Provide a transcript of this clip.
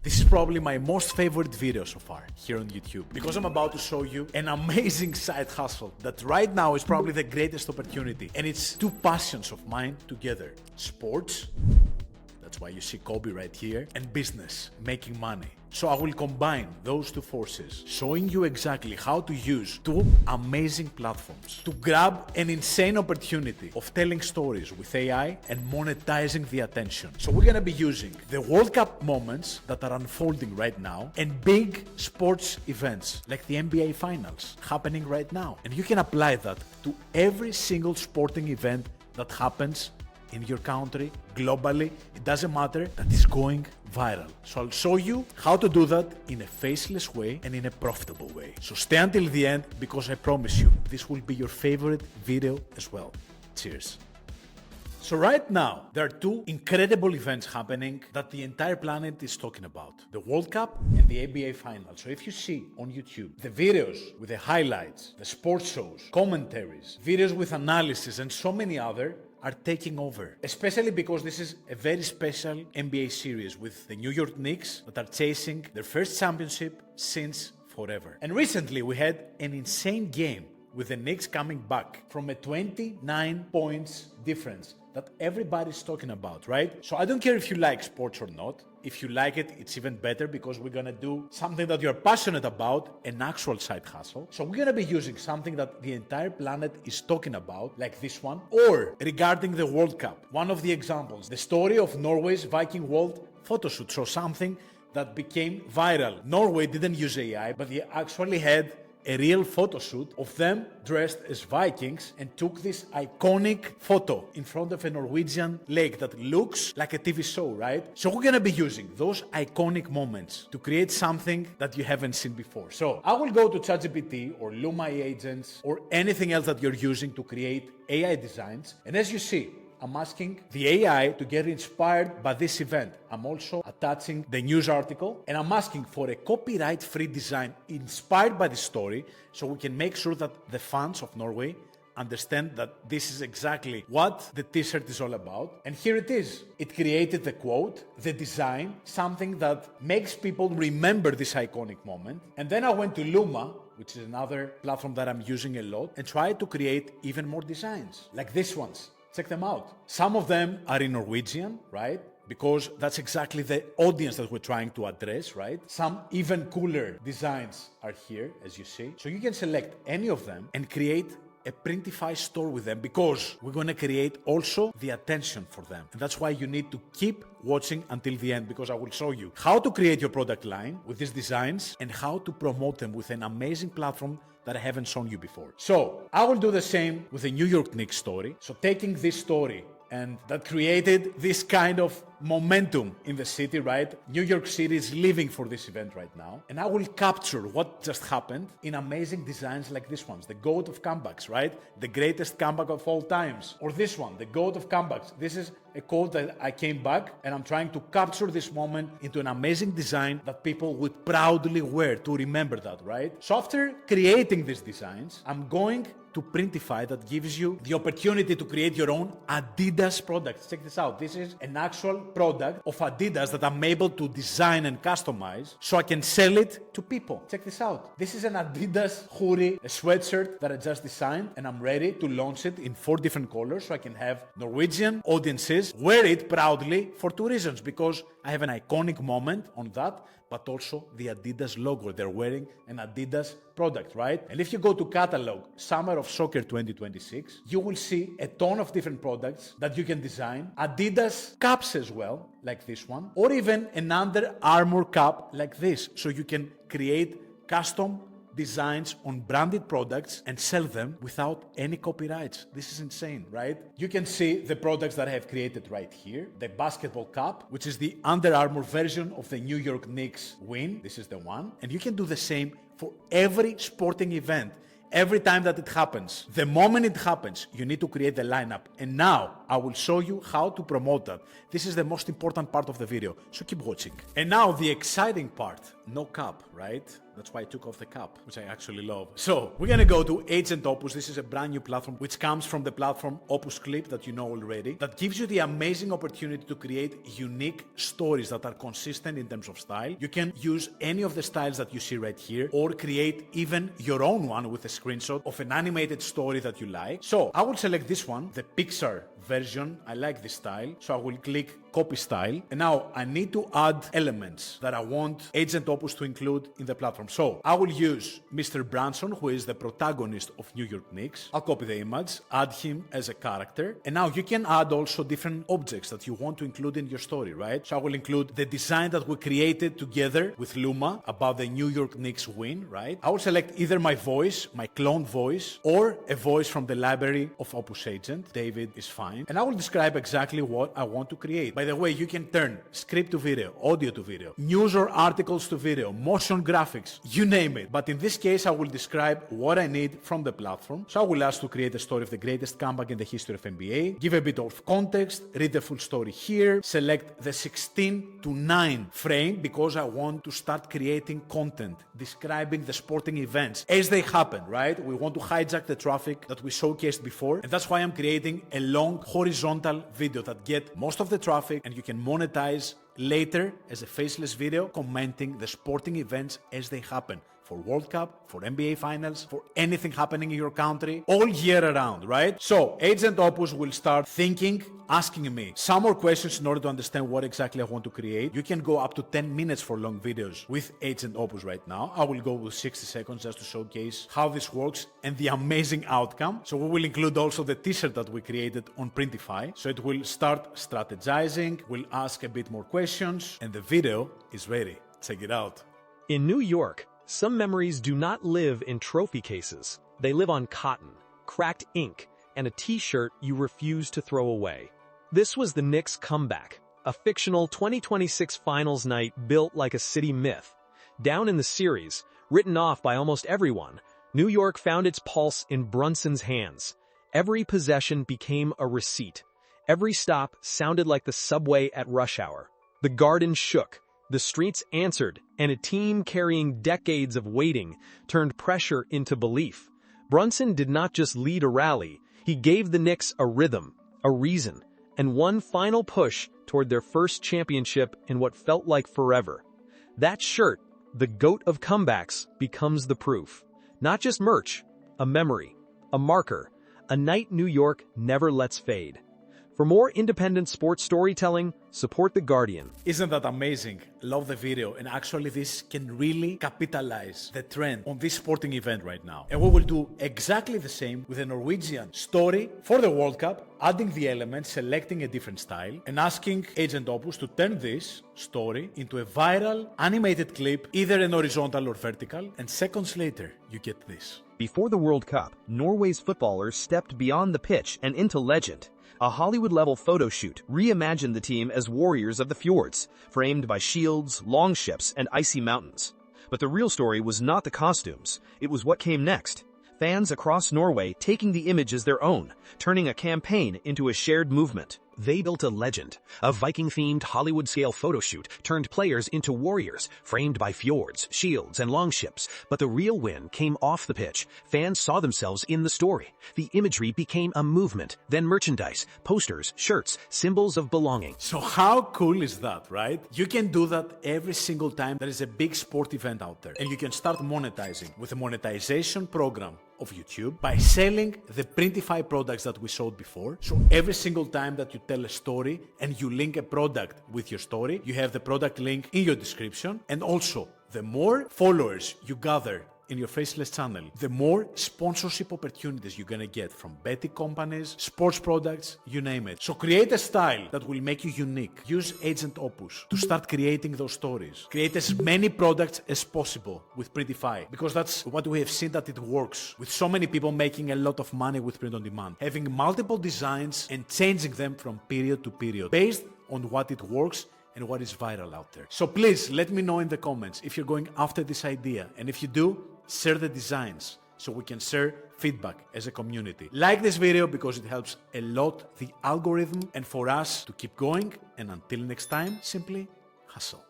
This is probably my most favorite video so far here on YouTube because I'm about to show you an amazing side hustle that right now is probably the greatest opportunity, and it's two passions of mine together: sports, that's why you see Kobe right here, and business, making money. So I will combine those two forces, showing you exactly how to use two amazing platforms to grab an insane opportunity of telling stories with AI and monetizing the attention. So we're gonna be using the World Cup moments that are unfolding right now and big sports events like the NBA finals happening right now. And you can apply that to every single sporting event that happens in your country, globally, it doesn't matter, that is going viral. So I'll show you how to do that in a faceless way and in a profitable way. So stay until the end because I promise you, this will be your favorite video as well. Cheers. So right now, there are two incredible events happening that the entire planet is talking about: the World Cup and the NBA Finals. So if you see on YouTube the videos with the highlights, the sports shows, commentaries, videos with analysis, and so many other are taking over, especially because this is a very special NBA series with the New York Knicks that are chasing their first championship since forever. And recently we had an insane game with the Knicks coming back from a 29 points difference that everybody's talking about, right? So I don't care if you like sports or not. If you like it, it's even better because we're gonna do something that you're passionate about, an actual side hustle. So we're gonna be using something that the entire planet is talking about, like this one, or regarding the World Cup. One of the examples, the story of Norway's Viking World photo shoot. So something that became viral. Norway didn't use AI, but they actually had a real photo shoot of them dressed as Vikings and took this iconic photo in front of a Norwegian lake that looks like a TV show, right? So we're gonna be using those iconic moments to create something that you haven't seen before. So I will go to ChatGPT or Luma agents or anything else that you're using to create AI designs. And as you see, I'm asking the AI to get inspired by this event. I'm also attaching the news article, and I'm asking for a copyright-free design inspired by the story so we can make sure that the fans of Norway understand that this is exactly what the t-shirt is all about. And here it is. It created the quote, the design, something that makes people remember this iconic moment. And then I went to Luma, which is another platform that I'm using a lot, and tried to create even more designs, like these ones. Check them out. Some of them are in Norwegian, right? Because that's exactly the audience that we're trying to address, right? Some even cooler designs are here, as you see. So you can select any of them and create a Printify store with them, because we're going to create also the attention for them. And that's why you need to keep watching until the end, because I will show you how to create your product line with these designs and how to promote them with an amazing platform that I haven't shown you before. So I will do the same with the New York Knicks story. So taking this story and that created this kind of momentum in the city, right? New York City is living for this event right now. And I will capture what just happened in amazing designs like this one, the GOAT of comebacks, right? The greatest comeback of all times. Or this one, the GOAT of comebacks. This is a quote that I came back, and I'm trying to capture this moment into an amazing design that people would proudly wear to remember that, right? So after creating these designs, I'm going to Printify, that gives you the opportunity to create your own Adidas products. Check this out. This is an actual product of Adidas that I'm able to design and customize so I can sell it to people. Check this out. This is an Adidas hoodie, a sweatshirt that I just designed, and I'm ready to launch it in 4 different colors so I can have Norwegian audiences wear it proudly for 2 reasons. Because I have an iconic moment on that, but also the Adidas logo. They're wearing an Adidas product, right? And if you go to catalog, Summer of Soccer 2026, you will see a ton of different products that you can design. Adidas caps as well, like this one, or even an Under Armour cap like this. So you can create custom designs on branded products and sell them without any copyrights. This is insane, right? You can see the products that I have created right here. The basketball cap, which is the Under Armour version of the New York Knicks win. This is the one. And you can do the same for every sporting event. Every time that it happens, the moment it happens, you need to create the lineup. And now I will show you how to promote that. This is the most important part of the video, so keep watching. And now the exciting part, no cap, right? That's why I took off the cap, which I actually love. So we're gonna go to Agent Oppus. This is a brand new platform which comes from the platform Oppus Clip that you know already, that gives you the amazing opportunity to create unique stories that are consistent in terms of style. You can use any of the styles that you see right here, or create even your own one with a screenshot of an animated story that you like. So I will select this one, the Pixar version. I like this style, so I will click copy style. And now I need to add elements that I want Agent Oppus to include in the platform. So I will use Mr. Branson, who is the protagonist of New York Knicks. I'll copy the image, add him as a character. And now you can add also different objects that you want to include in your story, right? So I will include the design that we created together with Luma about the New York Knicks win, right? I will select either my voice, my cloned voice, or a voice from the library of Oppus Agent. David is fine. And I will describe exactly what I want to create. By the way, you can turn script to video, audio to video, news or articles to video, motion graphics, you name it. But in this case, I will describe what I need from the platform. So I will ask to create a story of the greatest comeback in the history of NBA, give a bit of context, read the full story here, select the 16:9 frame because I want to start creating content describing the sporting events as they happen, right? We want to hijack the traffic that we showcased before, and that's why I'm creating a long horizontal video that get most of the traffic, and you can monetize later as a faceless video commenting the sporting events as they happen. For World Cup, for NBA Finals, for anything happening in your country, all year around, right? So Agent Oppus will start thinking, asking me some more questions in order to understand what exactly I want to create. You can go up to 10 minutes for long videos with Agent Oppus right now. I will go with 60 seconds just to showcase how this works and the amazing outcome. So we will include also the t-shirt that we created on Printify. So it will start strategizing, we'll ask a bit more questions, and the video is ready. Check it out. In New York, some memories do not live in trophy cases. They live on cotton, cracked ink, and a t-shirt you refuse to throw away. This was the Knicks' comeback, a fictional 2026 finals night built like a city myth. Down in the series, written off by almost everyone, New York found its pulse in Brunson's hands. Every possession became a receipt. Every stop sounded like the subway at rush hour. The Garden shook. The streets answered, and a team carrying decades of waiting turned pressure into belief. Brunson did not just lead a rally, he gave the Knicks a rhythm, a reason, and one final push toward their first championship in what felt like forever. That shirt, the GOAT of comebacks, becomes the proof. Not just merch, a memory, a marker, a night New York never lets fade. For more independent sports storytelling, support The Guardian. Isn't that amazing? Love the video, and actually this can really capitalize the trend on this sporting event right now. And we will do exactly the same with a Norwegian story for the World Cup, adding the elements, selecting a different style, and asking Agent Oppus to turn this story into a viral animated clip, either an horizontal or vertical, and seconds later you get this. Before the World Cup, Norway's footballers stepped beyond the pitch and into legend. A Hollywood-level photo shoot reimagined the team as warriors of the fjords, framed by shields, longships, and icy mountains. But the real story was not the costumes. It was what came next. Fans across Norway taking the image as their own, turning a campaign into a shared movement. They built a legend. A Viking-themed Hollywood-scale photo shoot turned players into warriors, framed by fjords, shields, and longships. But the real win came off the pitch. Fans saw themselves in the story. The imagery became a movement, then merchandise, posters, shirts, symbols of belonging. So how cool is that, right? You can do that every single time there is a big sport event out there. And you can start monetizing with a monetization program of YouTube by selling the Printify products that we showed before. So every single time that you tell a story and you link a product with your story, you have the product link in your description. And also, the more followers you gather in your Faceless channel, the more sponsorship opportunities you're gonna get from betting companies, sports products, you name it. So create a style that will make you unique. Use Agent Oppus to start creating those stories. Create as many products as possible with Printify, because that's what we have seen that it works. With so many people making a lot of money with print on demand, having multiple designs and changing them from period to period based on what it works and what is viral out there. So please let me know in the comments if you're going after this idea, and if you do, share the designs, so we can share feedback as a community. Like this video because it helps a lot the algorithm and for us to keep going, and until next time, simply hustle.